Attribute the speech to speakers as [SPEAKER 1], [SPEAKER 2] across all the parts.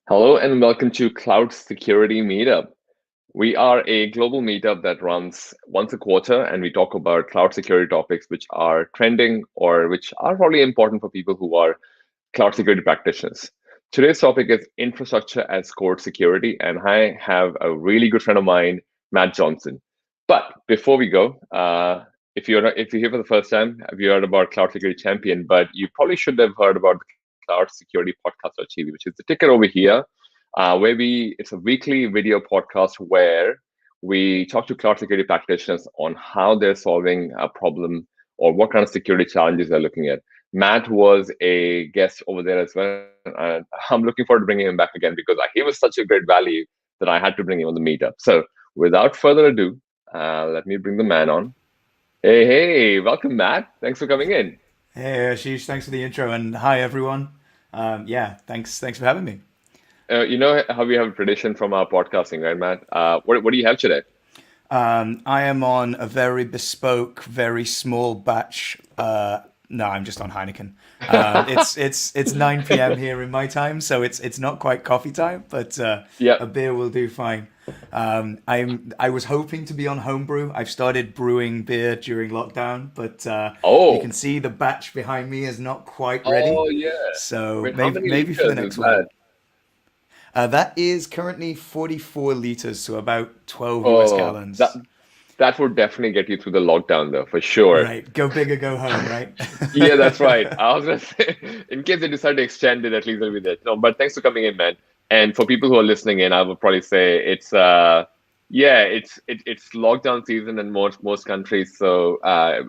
[SPEAKER 1] Hello and welcome to Cloud Security Meetup. We are a global meetup that runs once a quarter and we talk about cloud security topics which are trending or which are probably important for people who are cloud security practitioners. Today's topic is infrastructure as code security, and I have a really good friend of mine, Matt Johnson. But before we go, if you're here for the first time, have you heard about Cloud Security Champion? But you probably should have heard about the Cloud Security Podcast.tv, which is the ticker over here, where it's a weekly video podcast where we talk to cloud security practitioners on how they're solving a problem or what kind of security challenges they're looking at. Matt was a guest over there as well. And I'm looking forward to bringing him back again because he was such a great value that I had to bring him on the meetup. So without further ado, let me bring the man on. Hey, welcome, Matt. Thanks for coming in.
[SPEAKER 2] Hey, Ashish, thanks for the intro and hi everyone. Yeah, thanks for having me.
[SPEAKER 1] You know how we have a tradition from our podcasting, right, Matt? What do you have today?
[SPEAKER 2] I am on a very bespoke, very small batch. No, I'm just on Heineken. It's 9 p.m. here in my time, so it's not quite coffee time, but
[SPEAKER 1] Yeah.
[SPEAKER 2] a beer will do fine. I was hoping to be on homebrew. I've started brewing beer during lockdown, but you
[SPEAKER 1] Oh.
[SPEAKER 2] can see the batch behind me is not quite ready.
[SPEAKER 1] Oh yeah.
[SPEAKER 2] So
[SPEAKER 1] Wait, how
[SPEAKER 2] maybe
[SPEAKER 1] many
[SPEAKER 2] maybe for the
[SPEAKER 1] liters is
[SPEAKER 2] next one.
[SPEAKER 1] that?
[SPEAKER 2] That is currently 44 liters, so about 12 US
[SPEAKER 1] Oh, that
[SPEAKER 2] gallons.
[SPEAKER 1] that would definitely get you through the lockdown, though, for sure.
[SPEAKER 2] Right, go big or go home, right?
[SPEAKER 1] Yeah, that's right. I was gonna say, in case they decide to extend it, at least it'll be there. No, but thanks for coming in, man. And for people who are listening in, I would probably say yeah, it's lockdown season in most countries. So,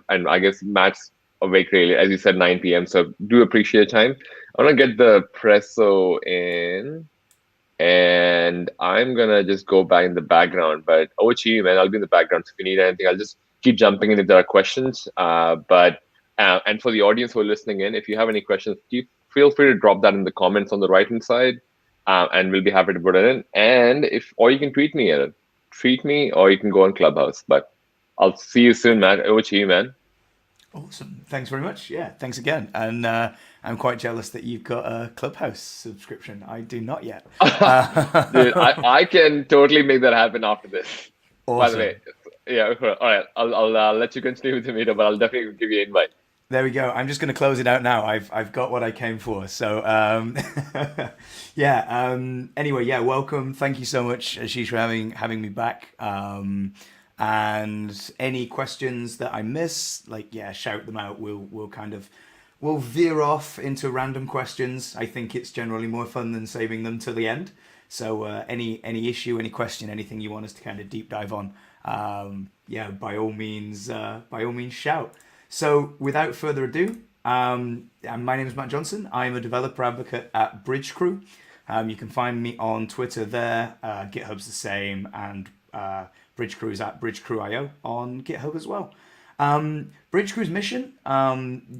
[SPEAKER 1] and I guess Matt's awake really, as you said, 9 p.m. So do appreciate time. I want to get the presso in. And I'm gonna just go back in the background. But over to you, man. I'll be in the background. So if you need anything, I'll just keep jumping in if there are questions. But and for the audience who are listening in, if you have any questions, feel free to drop that in the comments on the right hand side, and we'll be happy to put it in. And if or you can tweet me at it, tweet me, or you can go on Clubhouse. But I'll see you soon, man. Over to you, man.
[SPEAKER 2] Awesome. Thanks very much. Yeah, thanks again. And I'm quite jealous that you've got a Clubhouse subscription. I do not yet.
[SPEAKER 1] Dude, I can totally make that happen after this. By the way,
[SPEAKER 2] Awesome.
[SPEAKER 1] yeah, all right. I'll let you continue with the meetup, but I'll definitely give you an invite.
[SPEAKER 2] There we go. I'm just going to close it out now. I've got what I came for. So yeah. Anyway, yeah. Welcome. Thank you so much, Ashish, for having me back. And any questions that I miss, like yeah, shout them out. We'll veer off into random questions. I think it's generally more fun than saving them to the end. So any issue, any question, anything you want us to kind of deep dive on, yeah, by all means, shout. So without further ado, my name is Matt Johnson. I'm a developer advocate at BridgeCrew. You can find me on Twitter there. GitHub's the same, and BridgeCrew is at BridgeCrewIO on GitHub as well. BridgeCrew's mission,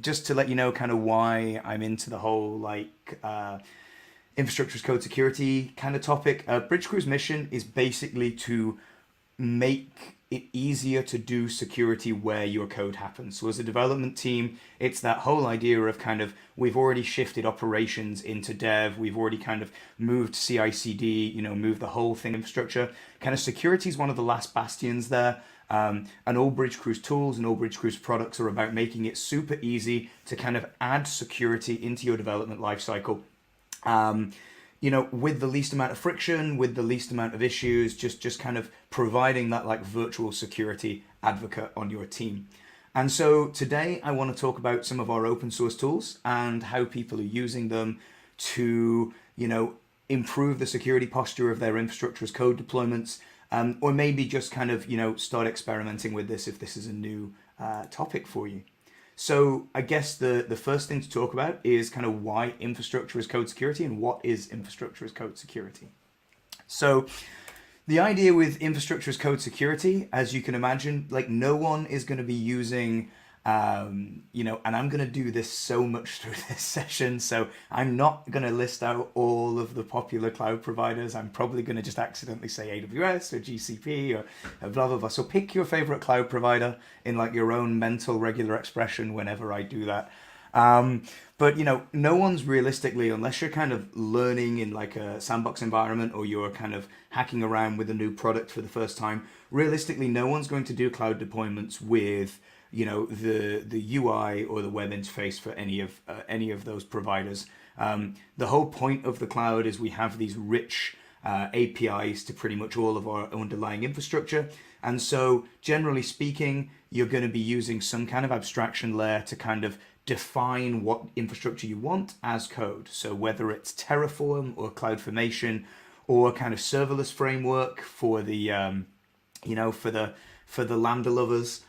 [SPEAKER 2] just to let you know kind of why I'm into the whole infrastructure as code security kind of topic. BridgeCrew's mission is basically to make it easier to do security where your code happens. So as a development team, it's that whole idea of kind of we've already shifted operations into dev, we've already kind of moved CI/CD, moved the whole thing infrastructure. Kind of security is one of the last bastions there. And all BridgeCrew's tools and all BridgeCrew's products are about making it super easy to kind of add security into your development lifecycle. Um, with the least amount of friction, with the least amount of issues, just kind of providing that like virtual security advocate on your team. And so today I want to talk about some of our open source tools and how people are using them to, improve the security posture of their infrastructure as code deployments, or maybe just kind of, start experimenting with this if this is a new topic for you. So I guess the first thing to talk about is kind of why infrastructure as code security and what is infrastructure as code security. So the idea with infrastructure as code security, as you can imagine, like no one is going to be using, and I'm going to do this so much through this session. So I'm not going to list out all of the popular cloud providers. I'm probably going to just accidentally say AWS or GCP or blah, blah, blah. So pick your favorite cloud provider in like your own mental regular expression whenever I do that. But no one's realistically, unless you're kind of learning in like a sandbox environment or you're kind of hacking around with a new product for the first time, realistically, no one's going to do cloud deployments with the UI or the web interface for any of those providers. The whole point of the cloud is we have these rich APIs to pretty much all of our underlying infrastructure. And so, generally speaking, you're going to be using some kind of abstraction layer to kind of define what infrastructure you want as code. So, whether it's Terraform or CloudFormation or kind of serverless framework for the for the Lambda lovers,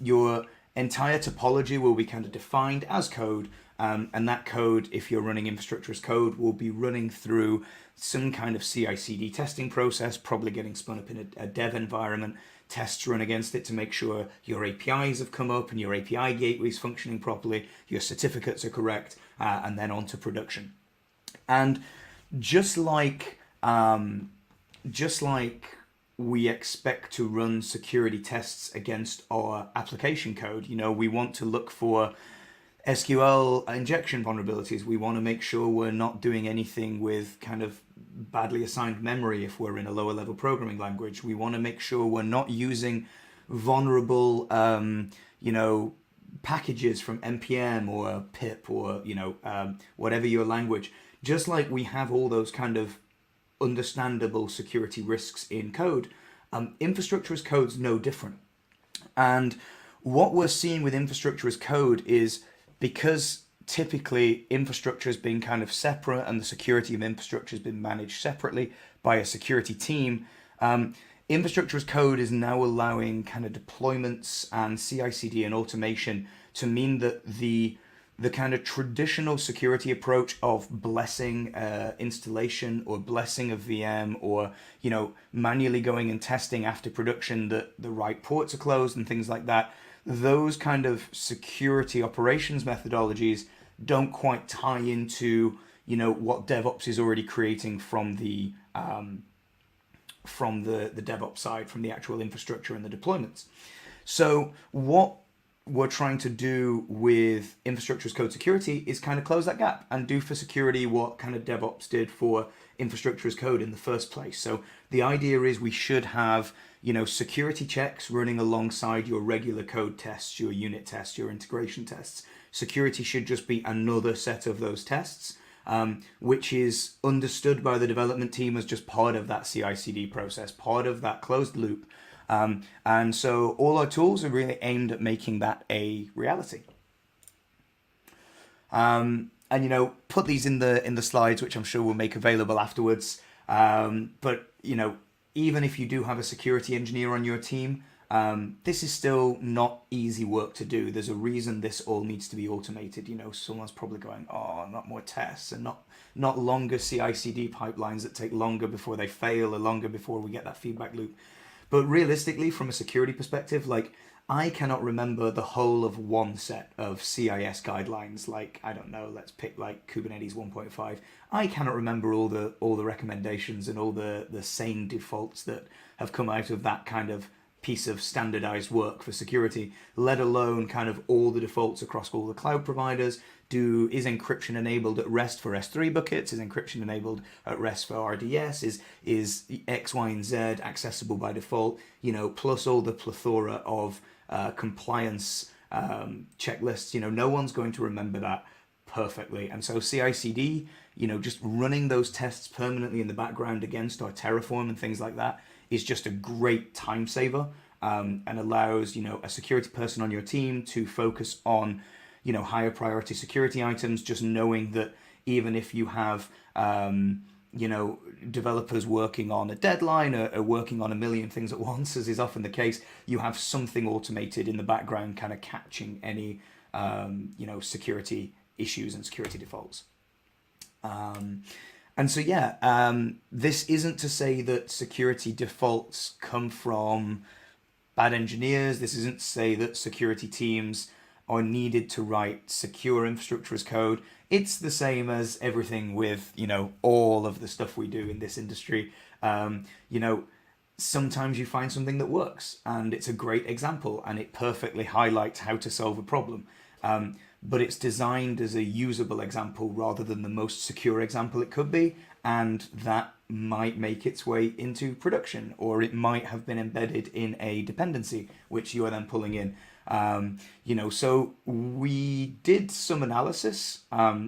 [SPEAKER 2] your entire topology will be kind of defined as code, and that code, if you're running infrastructure as code, will be running through some kind of CI/CD testing process, probably getting spun up in a dev environment, tests run against it to make sure your APIs have come up and your API gateway is functioning properly, your certificates are correct, and then on to production. And just like just like we expect to run security tests against our application code, we want to look for SQL injection vulnerabilities. We want to make sure we're not doing anything with kind of badly assigned memory if we're in a lower level programming language. We want to make sure we're not using vulnerable, packages from npm or pip or whatever your language. Just like we have all those kind of understandable security risks in code, infrastructure as code's no different. And what we're seeing with infrastructure as code is, because typically infrastructure has been kind of separate and the security of infrastructure has been managed separately by a security team, infrastructure as code is now allowing kind of deployments and CI/CD and automation to mean that the kind of traditional security approach of blessing installation or blessing a VM or manually going and testing after production that the right ports are closed and things like that, those kind of security operations methodologies don't quite tie into what DevOps is already creating from the DevOps side, from the actual infrastructure and the deployments. So what we're trying to do with infrastructure as code security is kind of close that gap and do for security what kind of DevOps did for infrastructure as code in the first place. So the idea is we should have security checks running alongside your regular code tests, your unit tests, your integration tests. Security should just be another set of those tests, which is understood by the development team as just part of that CI/CD process, part of that closed loop. And so all our tools are really aimed at making that a reality. And put these in the slides, which I'm sure we'll make available afterwards. But even if you do have a security engineer on your team, this is still not easy work to do. There's a reason this all needs to be automated. Someone's probably going, oh, not more tests and not longer CI/CD pipelines that take longer before they fail or longer before we get that feedback loop. But realistically, from a security perspective, I cannot remember the whole of one set of CIS guidelines. I don't know, let's pick Kubernetes 1.5. I cannot remember all the recommendations and all the sane defaults that have come out of that kind of piece of standardized work for security, let alone kind of all the defaults across all the cloud providers. Is encryption enabled at rest for S3 buckets? Is encryption enabled at rest for RDS? Is X, Y, and Z accessible by default? Plus all the plethora of compliance checklists. No one's going to remember that perfectly. And so CI/CD, just running those tests permanently in the background against our Terraform and things like that is just a great time saver, and allows a security person on your team to focus on higher priority security items, just knowing that even if you have developers working on a deadline or working on a million things at once, as is often the case, you have something automated in the background kind of catching any security issues and security defaults. And so this isn't to say that security defaults come from bad engineers. This isn't to say that security teams are needed to write secure infrastructure as code. It's the same as everything with all of the stuff we do in this industry. Sometimes you find something that works and it's a great example and it perfectly highlights how to solve a problem. but it's designed as a usable example rather than the most secure example it could be, and that might make its way into production, or it might have been embedded in a dependency which you are then pulling in. So we did some analysis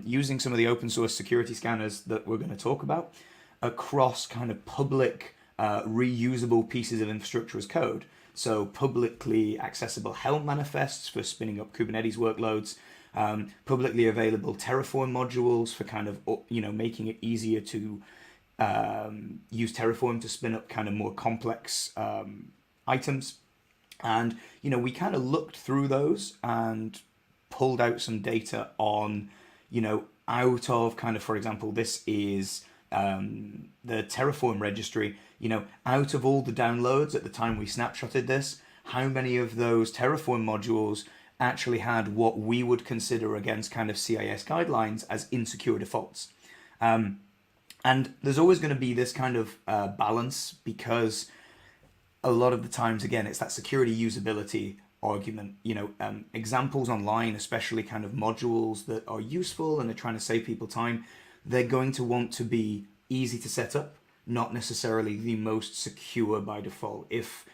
[SPEAKER 2] using some of the open source security scanners that we're going to talk about across kind of public reusable pieces of infrastructure as code. So publicly accessible Helm manifests for spinning up Kubernetes workloads, publicly available Terraform modules for kind of making it easier to use Terraform to spin up kind of more complex items. And we kind of looked through those and pulled out some data on out of kind of, for example, this is the Terraform registry. Out of all the downloads at the time we snapshotted this, how many of those Terraform modules actually had what we would consider against kind of CIS guidelines as insecure defaults. And there's always going to be this kind of balance, because a lot of the times, again, it's that security usability argument. Examples online, especially kind of modules that are useful and are trying to save people time, they're going to want to be easy to set up, not necessarily the most secure by default. If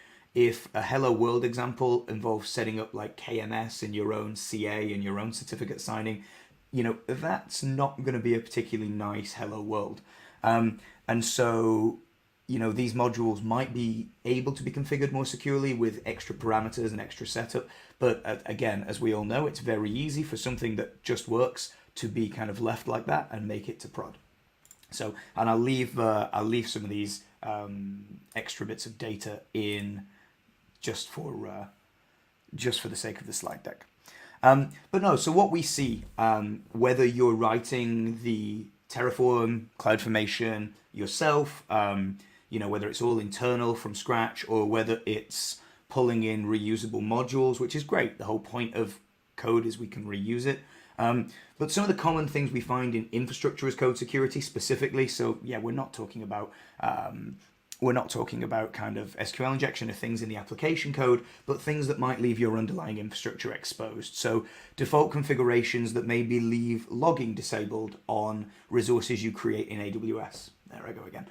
[SPEAKER 2] a Hello World example involves setting up like KMS and your own CA and your own certificate signing, that's not going to be a particularly nice Hello World. And so, these modules might be able to be configured more securely with extra parameters and extra setup. But again, as we all know, it's very easy for something that just works to be kind of left like that and make it to prod. So, and I'll leave some of these extra bits of data in just for the sake of the slide deck. But no, so what we see, whether you're writing the Terraform, CloudFormation yourself, whether it's all internal from scratch or whether it's pulling in reusable modules, which is great. The whole point of code is we can reuse it. But some of the common things we find in infrastructure as code security specifically, so yeah, we're not talking about kind of SQL injection of things in the application code, but things that might leave your underlying infrastructure exposed. So default configurations that maybe leave logging disabled on resources you create in AWS. There I go again.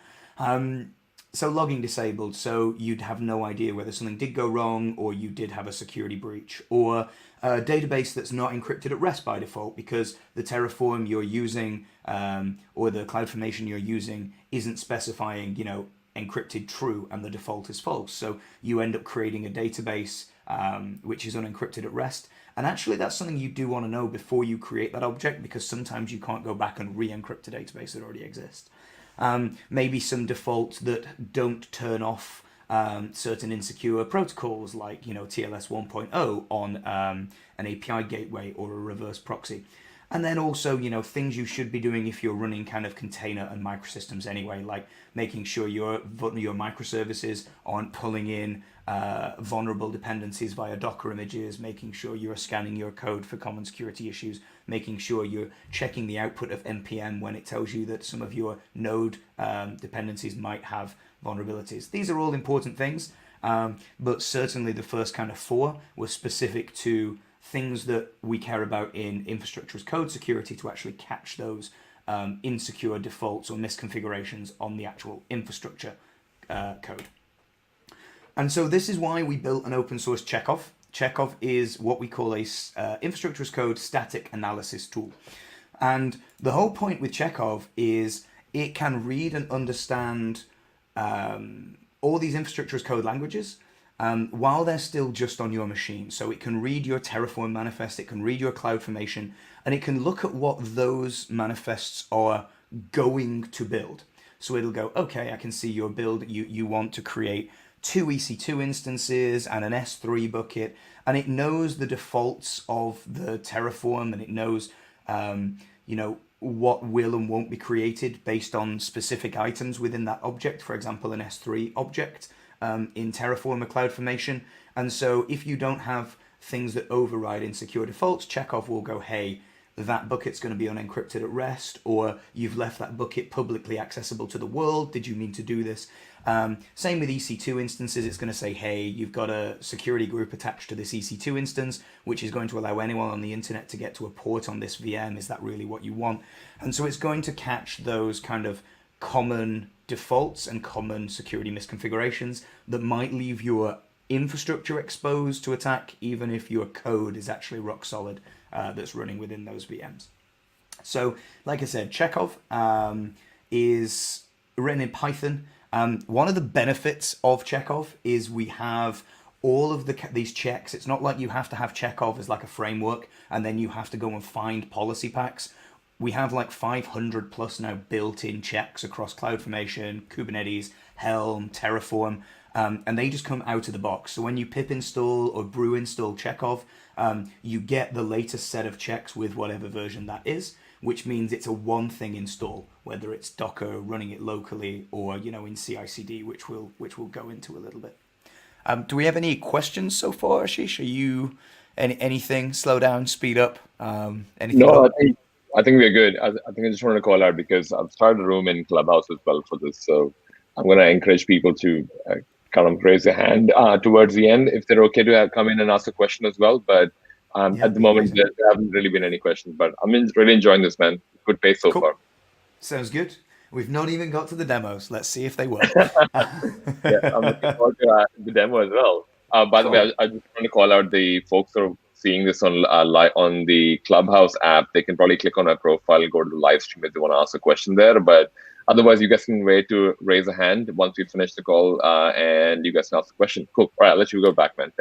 [SPEAKER 2] So logging disabled, so you'd have no idea whether something did go wrong or you did have a security breach, or a database that's not encrypted at rest by default because the Terraform you're using or the CloudFormation you're using isn't specifying, encrypted true and the default is false. So you end up creating a database which is unencrypted at rest. And actually that's something you do want to know before you create that object, because sometimes you can't go back and re-encrypt a database that already exists. Maybe some defaults that don't turn off certain insecure protocols like TLS 1.0 on an API gateway or a reverse proxy. And then also, things you should be doing if you're running kind of container and microsystems anyway, like making sure your microservices aren't pulling in vulnerable dependencies via Docker images, making sure you're scanning your code for common security issues, making sure you're checking the output of npm when it tells you that some of your node dependencies might have vulnerabilities. These are all important things, but certainly the first kind of four were specific to things that we care about in infrastructure as code security to actually catch those insecure defaults or misconfigurations on the actual infrastructure code. And so this is why we built an open source Chekhov. Chekhov is what we call a infrastructure as code static analysis tool. And the whole point with Chekhov is it can read and understand all these infrastructure as code languages while they're still just on your machine. So it can read your Terraform manifest, it can read your CloudFormation, and it can look at what those manifests are going to build. So it'll go, okay, I can see your build, you want to create 2 EC2 instances and an S3 bucket, and it knows the defaults of the Terraform, and it knows what will and won't be created based on specific items within that object, for example, an S3 object in Terraform or CloudFormation. And so if you don't have things that override insecure defaults, Chekhov will go, hey, that bucket's going to be unencrypted at rest, or you've left that bucket publicly accessible to the world. Did you mean to do this? Same with EC2 instances. It's going to say, hey, you've got a security group attached to this EC2 instance, which is going to allow anyone on the internet to get to a port on this VM. Is that really what you want? And so it's going to catch those kind of common defaults and common security misconfigurations that might leave your infrastructure exposed to attack, even if your code is actually rock solid that's running within those VMs. So, like I said, Chekhov is written in Python. One of the benefits of Chekhov is we have all of these checks. It's not like you have to have Chekhov as like a framework and then you have to go and find policy packs. We have like 500 plus now built-in checks across CloudFormation, Kubernetes, Helm, Terraform, and they just come out of the box. So when you pip install or brew install Chekhov, you get the latest set of checks with whatever version that is, which means it's a one thing install, whether it's Docker running it locally or in CI/CD, which we'll go into a little bit. Do we have any questions so far, Ashish? Are you anything? Slow down, speed up, anything?
[SPEAKER 1] No, I think we're good. I think I just wanted to call out because I've started a room in Clubhouse as well for this, so I'm going to encourage people to kind of raise their hand towards the end if they're okay to come in and ask a question as well. But
[SPEAKER 2] Yeah,
[SPEAKER 1] at the moment, there haven't really been any questions. But I'm really enjoying this, man. Good pace so
[SPEAKER 2] cool.
[SPEAKER 1] far.
[SPEAKER 2] Sounds good. We've not even got to the demos. Let's see if they work.
[SPEAKER 1] Yeah, I'm looking forward to the demo as well. By the way, I just want to call out the folks who are seeing this on on the Clubhouse app. They can probably click on our profile, go to the live stream if they want to ask a question there. But otherwise, you guys can wait to raise a hand once we finish the call, and you guys can ask the question. Cool. All right, I'll let you go back, man.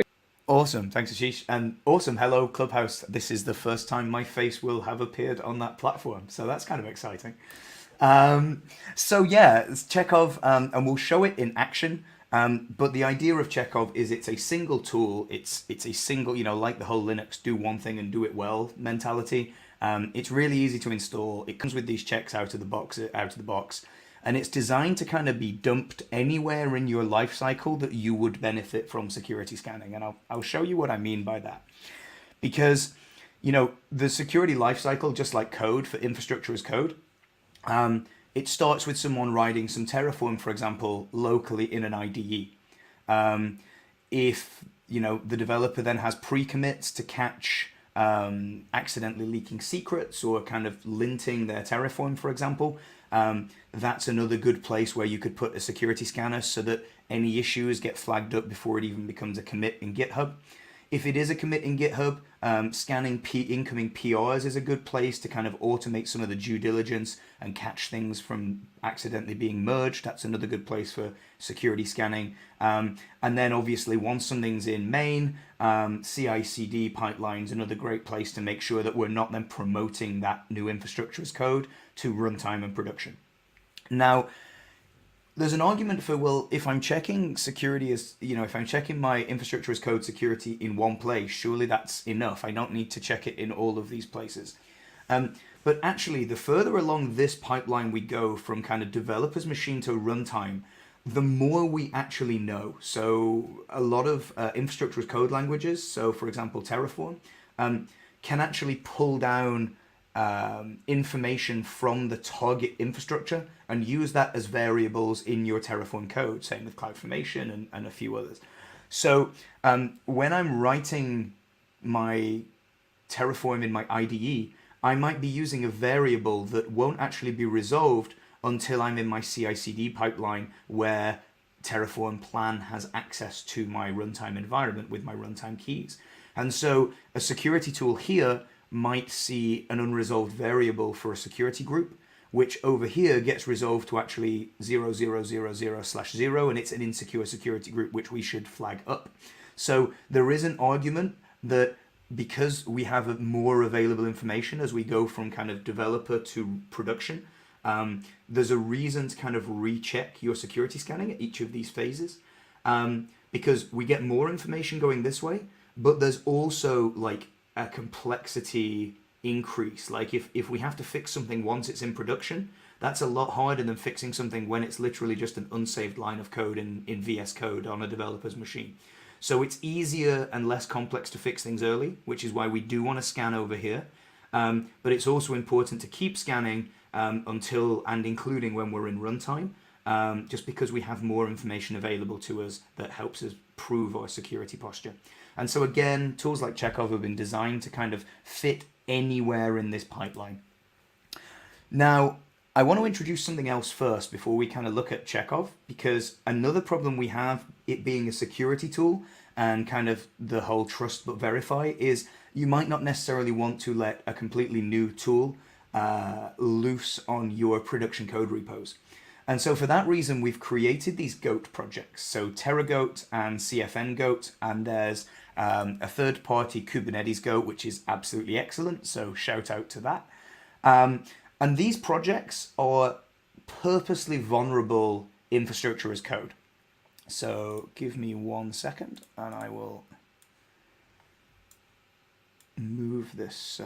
[SPEAKER 2] Awesome. Thanks, Ashish. And awesome. Hello, Clubhouse. This is the first time my face will have appeared on that platform. So that's kind of exciting. So yeah, it's Chekhov, and we'll show it in action. But the idea of Chekhov is it's a single tool. It's a single, like the whole Linux do one thing and do it well mentality. It's really easy to install. It comes with these checks out of the box, and it's designed to kind of be dumped anywhere in your life cycle that you would benefit from security scanning. And I'll show you what I mean by that, because the security lifecycle, just like code for infrastructure as code. It starts with someone writing some Terraform, for example, locally in an IDE. If the developer then has pre-commits to catch accidentally leaking secrets or kind of linting their Terraform, for example, that's another good place where you could put a security scanner so that any issues get flagged up before it even becomes a commit in GitHub. If it is a commit in GitHub, scanning incoming PRs is a good place to kind of automate some of the due diligence and catch things from accidentally being merged. That's another good place for security scanning. And then obviously once something's in main, CI/CD pipeline's another great place to make sure that we're not then promoting that new infrastructure as code to runtime and production. Now, there's an argument for, well, if I'm checking security as, if I'm checking my infrastructure as code security in one place, surely that's enough. I don't need to check it in all of these places. But actually, the further along this pipeline we go from kind of developer's machine to runtime, the more we actually know. So a lot of infrastructure as code languages, so for example, Terraform, can actually pull down information from the target infrastructure and use that as variables in your Terraform code, same with CloudFormation and a few others. So when I'm writing my Terraform in my IDE, I might be using a variable that won't actually be resolved until I'm in my CI/CD pipeline where Terraform plan has access to my runtime environment with my runtime keys. And so a security tool here might see an unresolved variable for a security group, which over here gets resolved to actually 0000/0, and it's an insecure security group, which we should flag up. So there is an argument that because we have more available information as we go from kind of developer to production, there's a reason to kind of recheck your security scanning at each of these phases, because we get more information going this way, but there's also like a complexity increase. Like if we have to fix something once it's in production, that's a lot harder than fixing something when it's literally just an unsaved line of code in VS Code on a developer's machine. So it's easier and less complex to fix things early, which is why we do want to scan over here. But it's also important to keep scanning until and including when we're in runtime, just because we have more information available to us that helps us prove our security posture. And so again, tools like Chekhov have been designed to kind of fit anywhere in this pipeline. Now, I want to introduce something else first before we kind of look at Chekhov, because another problem we have, it being a security tool and kind of the whole trust but verify, is you might not necessarily want to let a completely new tool loose on your production code repos. And so for that reason, we've created these GOAT projects. So TerraGoat and CFN Goat, and there's a third-party Kubernetes Goat, which is absolutely excellent. So shout out to that. And these projects are purposely vulnerable infrastructure as code. So give me 1 second, and I will move this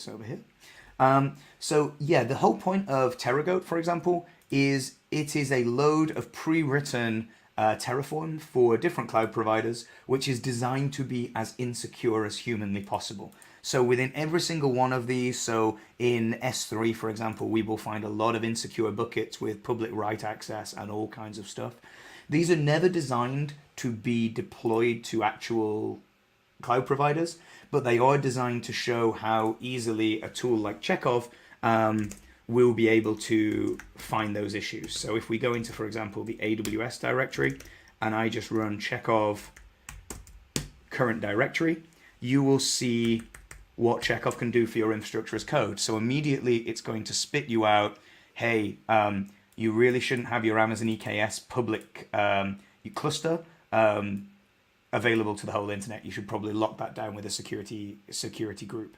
[SPEAKER 2] over here. So yeah, the whole point of TerraGoat, for example, is it is a load of pre-written Terraform for different cloud providers, which is designed to be as insecure as humanly possible. So within every single one of these, so in S3, for example, we will find a lot of insecure buckets with public write access and all kinds of stuff. These are never designed to be deployed to actual cloud providers, but they are designed to show how easily a tool like Chekhov will be able to find those issues. So if we go into, for example, the AWS directory, and I just run Chekhov current directory, you will see what Chekhov can do for your infrastructure as code. So immediately it's going to spit you out, hey, you really shouldn't have your Amazon EKS public cluster available to the whole internet. You should probably lock that down with a security group.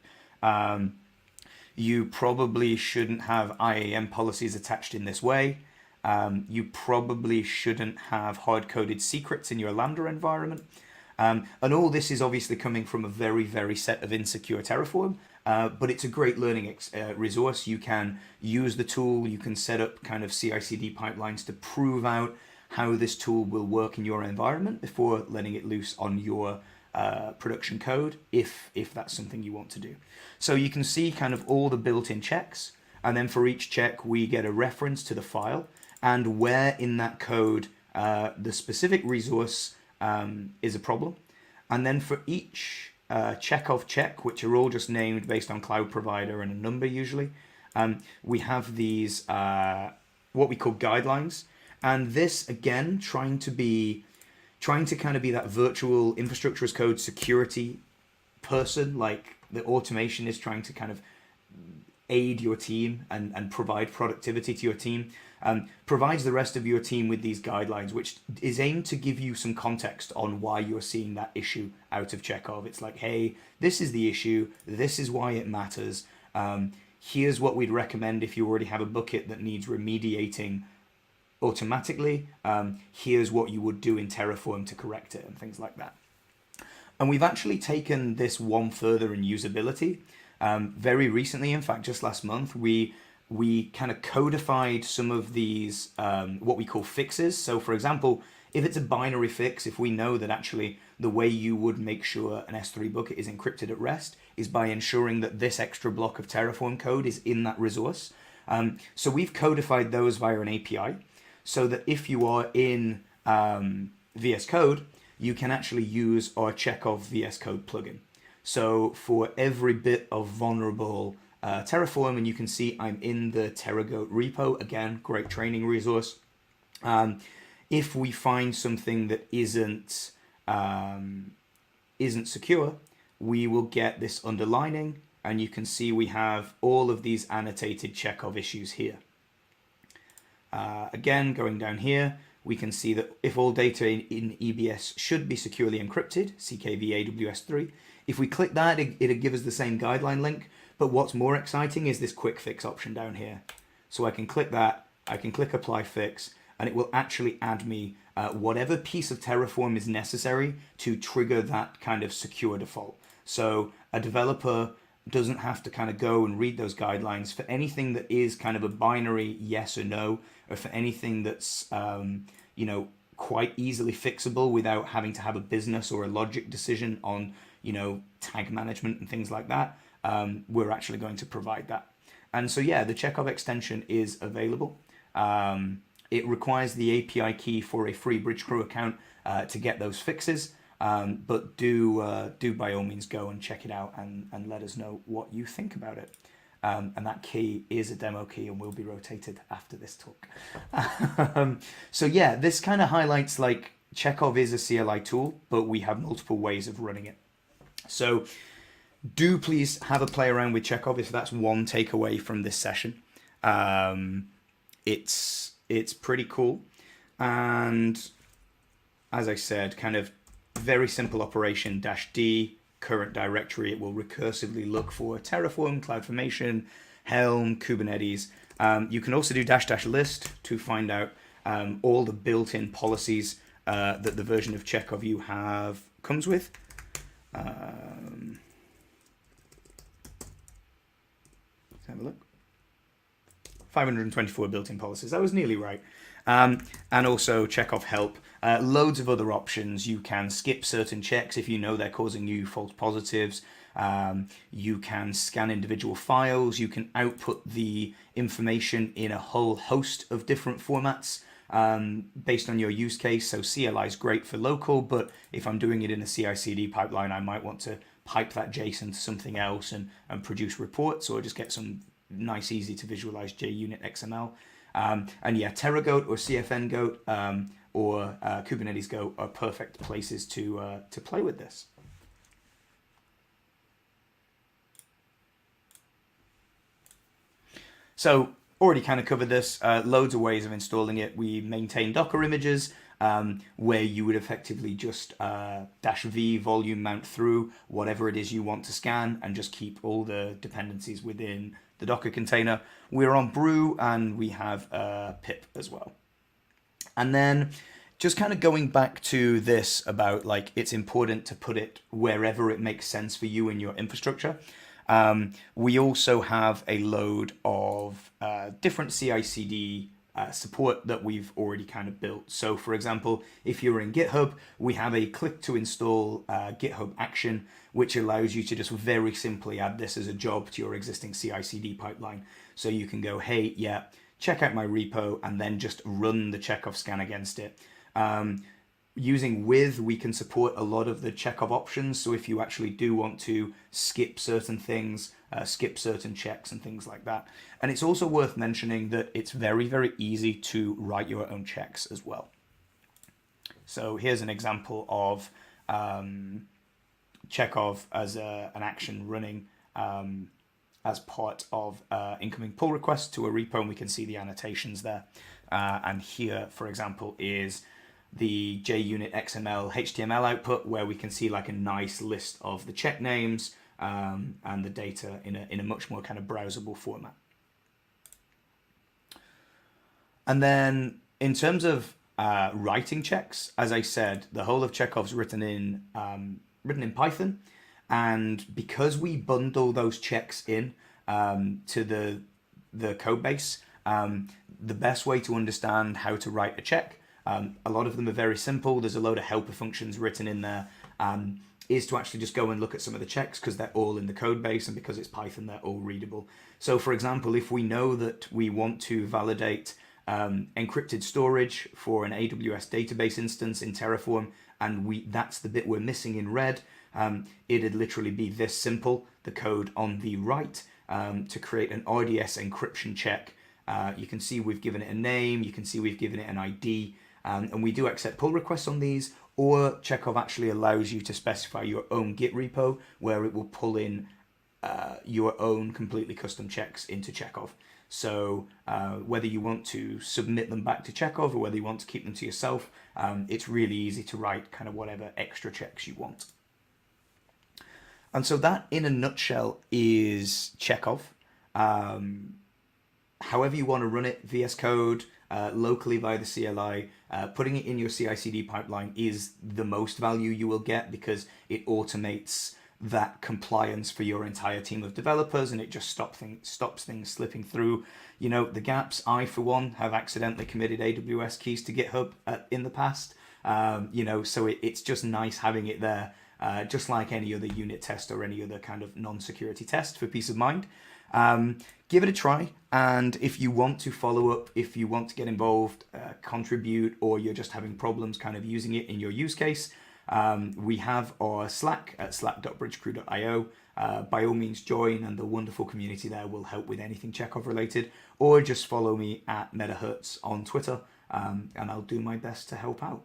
[SPEAKER 2] You probably shouldn't have IAM policies attached in this way. You probably shouldn't have hard-coded secrets in your Lambda environment. And all this is obviously coming from a very, very set of insecure Terraform, but it's a great learning resource. You can use the tool, you can set up kind of CI/CD pipelines to prove out how this tool will work in your environment before letting it loose on your production code, if that's something you want to do. So you can see kind of all the built-in checks, and then for each check we get a reference to the file and where in that code the specific resource is a problem. And then for each Chekhov check, which are all just named based on cloud provider and a number usually, we have these what we call guidelines. And this, again, trying to kind of be that virtual infrastructure as code security person, like the automation is trying to kind of aid your team and provide productivity to your team, provides the rest of your team with these guidelines, which is aimed to give you some context on why you're seeing that issue out of Chekhov. It's like, hey, this is the issue, this is why it matters, here's what we'd recommend if you already have a bucket that needs remediating automatically, here's what you would do in Terraform to correct it, and things like that. And we've actually taken this one further in usability. Very recently, in fact, just last month, we kind of codified some of these what we call fixes. So for example, if it's a binary fix, if we know that actually the way you would make sure an S3 bucket is encrypted at rest is by ensuring that this extra block of Terraform code is in that resource. So we've codified those via an API so that if you are in VS Code, you can actually use our Chekhov VS Code plugin. So for every bit of vulnerable Terraform, and you can see I'm in the TerraGoat repo, again, great training resource. If we find something that isn't secure, we will get this underlining, and you can see we have all of these annotated Chekhov issues here. Again, going down here, we can see that if all data in EBS should be securely encrypted, CKV AWS3, if we click that, it'll give us the same guideline link. But what's more exciting is this quick fix option down here. So I can click that, I can click apply fix, and it will actually add me whatever piece of Terraform is necessary to trigger that kind of secure default. So a developer doesn't have to kind of go and read those guidelines for anything that is kind of a binary yes or no, or for anything that's quite easily fixable without having to have a business or a logic decision on tag management and things like that, we're actually going to provide that. And so, yeah, the Chekhov extension is available. It requires the API key for a free BridgeCrew account to get those fixes. But do by all means go and check it out and let us know what you think about it. And that key is a demo key and will be rotated after this talk. So yeah, this kind of highlights like Chekhov is a CLI tool, but we have multiple ways of running it. So do please have a play around with Chekhov if that's one takeaway from this session. It's pretty cool. And as I said, kind of very simple operation -D, current directory. It will recursively look for Terraform, CloudFormation, Helm, Kubernetes. You can also do --list to find out all the built-in policies that the version of Chekhov you have comes with. Let's have a look. 524 built-in policies. That was nearly right. And also Chekhov help. Loads of other options. You can skip certain checks if you know they're causing you false positives. You can scan individual files. You can output the information in a whole host of different formats based on your use case. So CLI is great for local, but if I'm doing it in a CI/CD pipeline, I might want to pipe that JSON to something else and produce reports, or just get some nice, easy to visualize JUnit XML. And yeah, TerraGoat or CFNGoat or Kubernetes Goat are perfect places to play with this. So already kind of covered this. Loads of ways of installing it. We maintain Docker images where you would effectively just -v volume mount through whatever it is you want to scan and just keep all the dependencies within the Docker container. We're on Brew and we have pip as well. And then just kind of going back to this about like it's important to put it wherever it makes sense for you in your infrastructure. We also have a load of different CI/CD support that we've already kind of built. So for example, if you're in GitHub, we have a click to install GitHub action, which allows you to just very simply add this as a job to your existing CI/CD pipeline. So you can go, hey, yeah, check out my repo, and then just run the Chekhov scan against it. Using with, we can support a lot of the Chekhov options. So if you actually do want to skip certain things, skip certain checks and things like that. And it's also worth mentioning that it's very, very easy to write your own checks as well. So here's an example of Chekhov as an action running as part of incoming pull request to a repo, and we can see the annotations there. And here, for example, is the JUnit XML HTML output, where we can see like a nice list of the check names and the data in a much more kind of browsable format. And then in terms of writing checks, as I said, the whole of Chekhov's written in Python, and because we bundle those checks in to the code base, the best way to understand how to write a check, a lot of them are very simple. There's a load of helper functions written in there, is to actually just go and look at some of the checks because they're all in the code base, and because it's Python, they're all readable. So for example, if we know that we want to validate encrypted storage for an AWS database instance in Terraform, and that's the bit we're missing in red, it'd literally be this simple, the code on the right, to create an RDS encryption check. You can see we've given it a name, you can see we've given it an ID, and we do accept pull requests on these, or Chekhov actually allows you to specify your own Git repo where it will pull in your own completely custom checks into Chekhov. So whether you want to submit them back to Chekhov or whether you want to keep them to yourself, it's really easy to write kind of whatever extra checks you want. And so that, in a nutshell, is Chekhov. However you want to run it, VS Code, locally via the CLI, putting it in your CI/CD pipeline is the most value you will get, because it automates that compliance for your entire team of developers, and it just stops things slipping through, the gaps. I, for one, have accidentally committed AWS keys to GitHub in the past, so it's just nice having it there. just like any other unit test or any other kind of non-security test for peace of mind. Give it a try, and if you want to follow up, if you want to get involved, contribute, or you're just having problems kind of using it in your use case, we have our Slack at slack.bridgecrew.io. By all means, join, and the wonderful community there will help with anything Chekhov related, or just follow me at MetaHertz on Twitter, and I'll do my best to help out.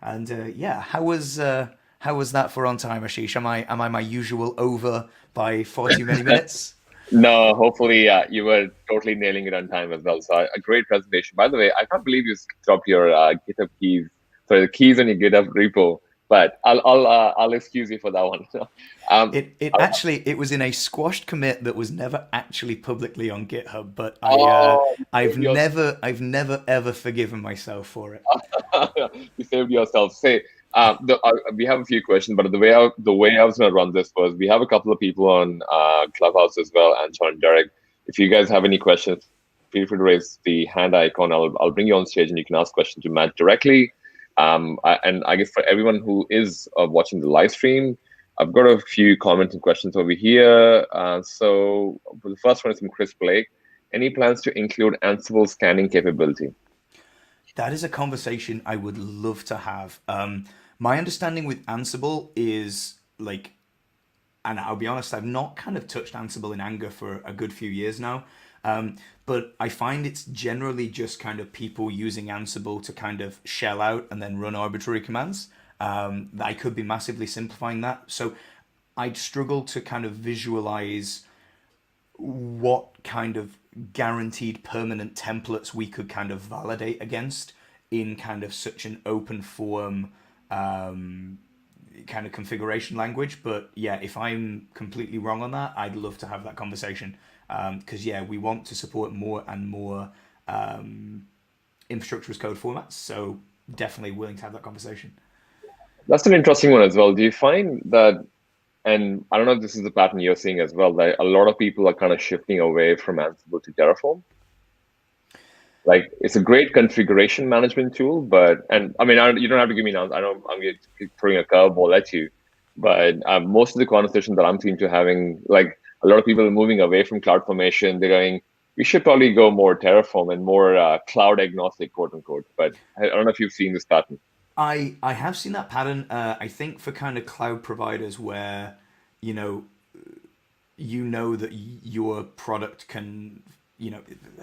[SPEAKER 2] And yeah, how was that for on time, Ashish? Am I my usual over by far too many minutes?
[SPEAKER 1] No, hopefully you were totally nailing it on time as well. So a great presentation. By the way, I can't believe you dropped your GitHub keys, sorry, the keys on your GitHub repo. But I'll excuse you for that one. um,
[SPEAKER 2] It
[SPEAKER 1] I-
[SPEAKER 2] actually it was in a squashed commit that was never actually publicly on GitHub, but
[SPEAKER 1] oh,
[SPEAKER 2] I've never ever forgiven myself for it.
[SPEAKER 1] you saved yourself. Say, we have a few questions, but the way I was going to run this was we have a couple of people on Clubhouse as well, and John Derek. If you guys have any questions, feel free to raise the hand icon. I'll bring you on stage, and you can ask questions to Matt directly. And I guess for everyone who is watching the live stream, I've got a few comments and questions over here. So the first one is from Chris Blake. Any plans to include Ansible scanning capability?
[SPEAKER 2] That is a conversation I would love to have. My understanding with Ansible is like, and I'll be honest, I've not kind of touched Ansible in anger for a good few years now. But I find it's generally just kind of people using Ansible to kind of shell out and then run arbitrary commands. I could be massively simplifying that. So I'd struggle to kind of visualize what kind of guaranteed permanent templates we could kind of validate against in kind of such an open form kind of configuration language. But yeah, if I'm completely wrong on that, I'd love to have that conversation, because yeah, we want to support more and more infrastructure as code formats. So definitely willing to have that conversation.
[SPEAKER 1] That's an interesting one as well. Do you find that, and I don't know if this is the pattern you're seeing as well, that a lot of people are kind of shifting away from Ansible to Terraform? Like, it's a great configuration management tool, but, and I mean, you don't have to give me an answer. I'm throwing a curveball at you, but most of the conversations that I'm seeing to having, like, a lot of people are moving away from CloudFormation. They're going, we should probably go more Terraform and more cloud agnostic, quote unquote. But I don't know if you've seen this pattern.
[SPEAKER 2] I have seen that pattern. I think for kind of cloud providers where, you know, that your product can,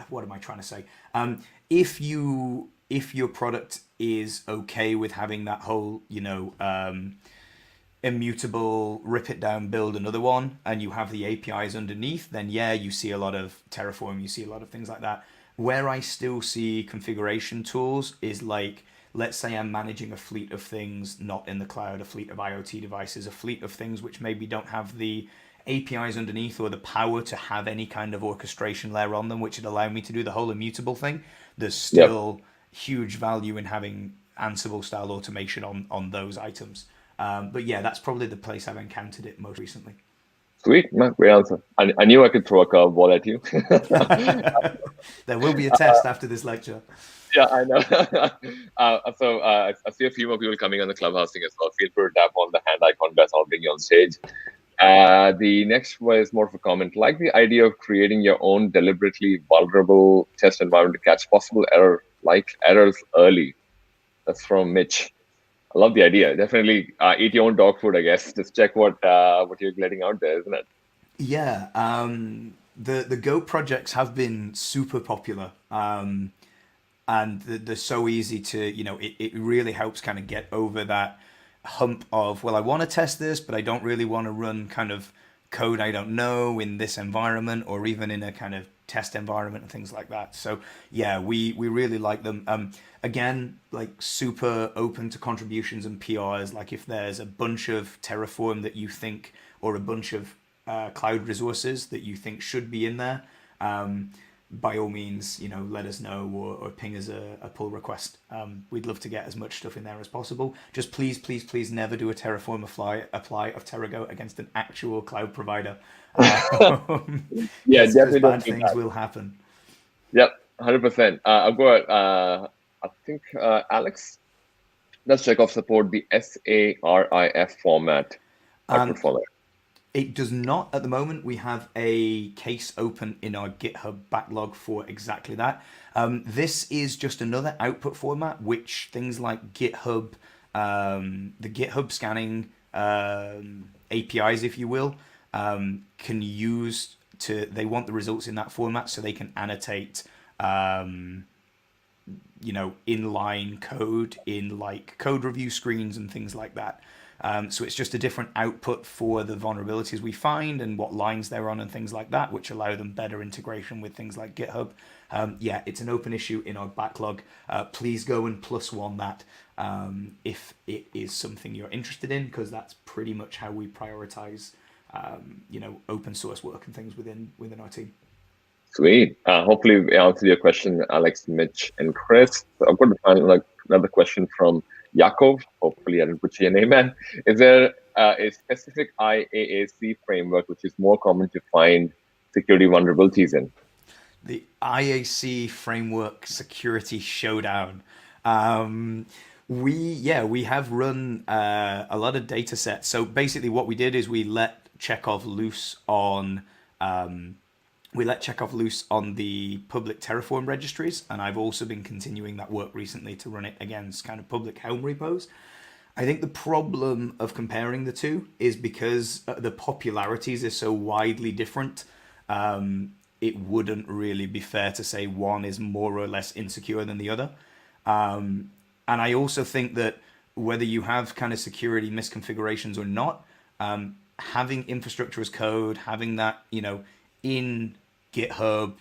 [SPEAKER 2] what am I trying to say? If your product is okay with having that whole, immutable, rip it down, build another one, and you have the APIs underneath, then yeah, you see a lot of Terraform, you see a lot of things like that. Where I still see configuration tools is like, let's say I'm managing a fleet of things not in the cloud, a fleet of IoT devices, a fleet of things which maybe don't have the APIs underneath or the power to have any kind of orchestration layer on them, which would allow me to do the whole immutable thing. There's still huge value in having Ansible style automation on those items. But yeah, that's probably the place I've encountered it most recently.
[SPEAKER 1] Sweet, man, great answer. I knew I could throw a curveball at you.
[SPEAKER 2] There will be a test after this lecture.
[SPEAKER 1] Yeah, I know. I see a few more people coming on the clubhouse thing as well. Feel free to tap on the hand icon, guys. I'll bring you on stage. The next was more of a comment. Like the idea of creating your own deliberately vulnerable test environment to catch possible errors early. That's from Mitch. I love the idea. Definitely eat your own dog food, I guess. Just check what you're letting out there, isn't it?
[SPEAKER 2] Yeah. The Go projects have been super popular. And they're so easy to, it really helps kind of get over that hump of, well, I want to test this, but I don't really want to run kind of code I don't know in this environment or even in a kind of test environment and things like that. So yeah, we really like them. Again, like super open to contributions and PRs. Like if there's a bunch of Terraform that you think, or a bunch of cloud resources that you think should be in there, by all means, let us know or ping us a pull request. We'd love to get as much stuff in there as possible. Just please, please, please never do a Terraform apply of TerraGo against an actual cloud provider.
[SPEAKER 1] Yeah, definitely.
[SPEAKER 2] Bad things will happen.
[SPEAKER 1] Yep, 100%. I've got, I think, Alex, does Chekhov support the SARIF format? output for that?
[SPEAKER 2] It does not at the moment. We have a case open in our GitHub backlog for exactly that. This is just another output format, which things like GitHub, the GitHub scanning APIs, if you will, can use to. They want the results in that format so they can annotate, inline code in like code review screens and things like that. So it's just a different output for the vulnerabilities we find and what lines they're on and things like that, which allow them better integration with things like GitHub. Yeah, it's an open issue in our backlog. Please go and +1 that if it is something you're interested in, because that's pretty much how we prioritize, open source work and things within our team.
[SPEAKER 1] Sweet. Hopefully we answered your question, Alex, Mitch, and Chris. So I've got another question from Yakov. Hopefully I didn't butcher your name, man. Is there a specific IAAC framework which is more common to find security vulnerabilities in?
[SPEAKER 2] The IAC framework security showdown. We have run a lot of data sets. So basically what we did is we let Chekhov loose on the public Terraform registries, and I've also been continuing that work recently to run it against kind of public Helm repos. I think the problem of comparing the two is because the popularities are so widely different. It wouldn't really be fair to say one is more or less insecure than the other. And I also think that whether you have kind of security misconfigurations or not, having infrastructure as code, having that, in GitHub,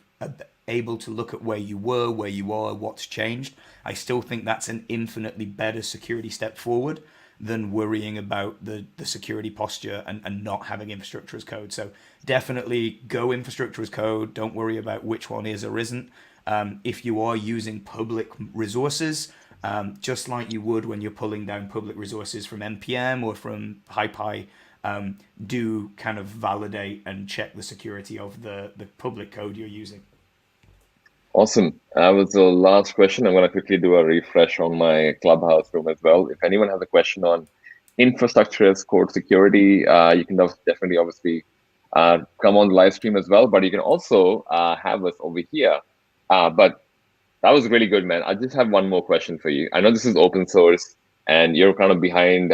[SPEAKER 2] able to look at where you were, where you are, what's changed, I still think that's an infinitely better security step forward than worrying about the security posture and not having infrastructure as code. So definitely go infrastructure as code. Don't worry about which one is or isn't. If you are using public resources, just like you would when you're pulling down public resources from NPM or from HiPy, do kind of validate and check the security of the public code you're using.
[SPEAKER 1] Awesome. That was the last question. I'm going to quickly do a refresh on my Clubhouse room as well. If anyone has a question on infrastructure as code security, you can definitely, obviously, come on the live stream as well. But you can also have us over here. But that was really good, man. I just have one more question for you. I know this is open source, and you're kind of behind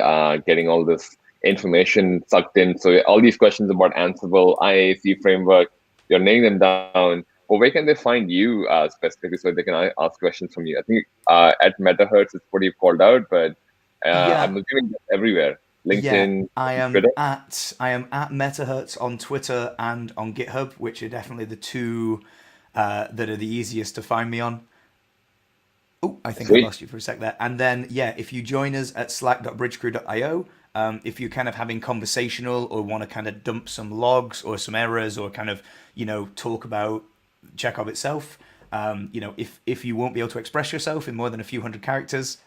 [SPEAKER 1] getting all this information sucked in. So all these questions about Ansible, IAC framework, you're nailing them down. But where can they find you specifically so they can ask questions from you? I think at Metahertz it's what you've called out, but I'm assuming that's everywhere. LinkedIn, Twitter.
[SPEAKER 2] I am at Metahertz on Twitter and on GitHub, which are definitely the two that are the easiest to find me on. Oh, I think
[SPEAKER 1] Sweet.
[SPEAKER 2] I lost you for a sec there. And then, if you join us at slack.bridgecrew.io, if you're kind of having conversational or want to kind of dump some logs or some errors or kind of, talk about Chekhov itself, if you won't be able to express yourself in more than a few hundred characters,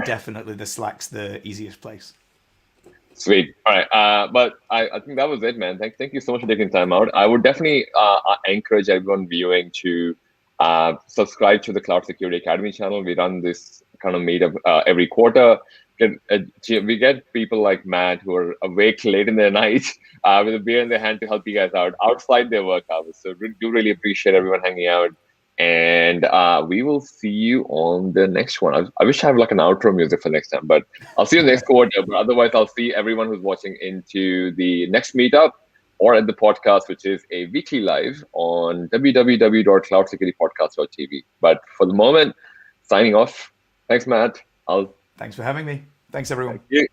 [SPEAKER 2] definitely the Slack's the easiest place.
[SPEAKER 1] Sweet. All right. But I think that was it, man. Thank you so much for taking time out. I would definitely encourage everyone viewing to subscribe to the Cloud Security Academy channel. We run this kind of meetup every quarter. We get people like Matt who are awake late in the night with a beer in their hand to help you guys out outside their work hours. So we do really appreciate everyone hanging out. And we will see you on the next one. I wish I have like an outro music for next time, but I'll see you next quarter. But otherwise, I'll see everyone who's watching into the next meetup or at the podcast, which is a weekly live on www.cloudsecuritypodcast.tv. But for the moment, signing off. Thanks, Matt.
[SPEAKER 2] Thanks for having me. Thanks, everyone.
[SPEAKER 1] Thank you.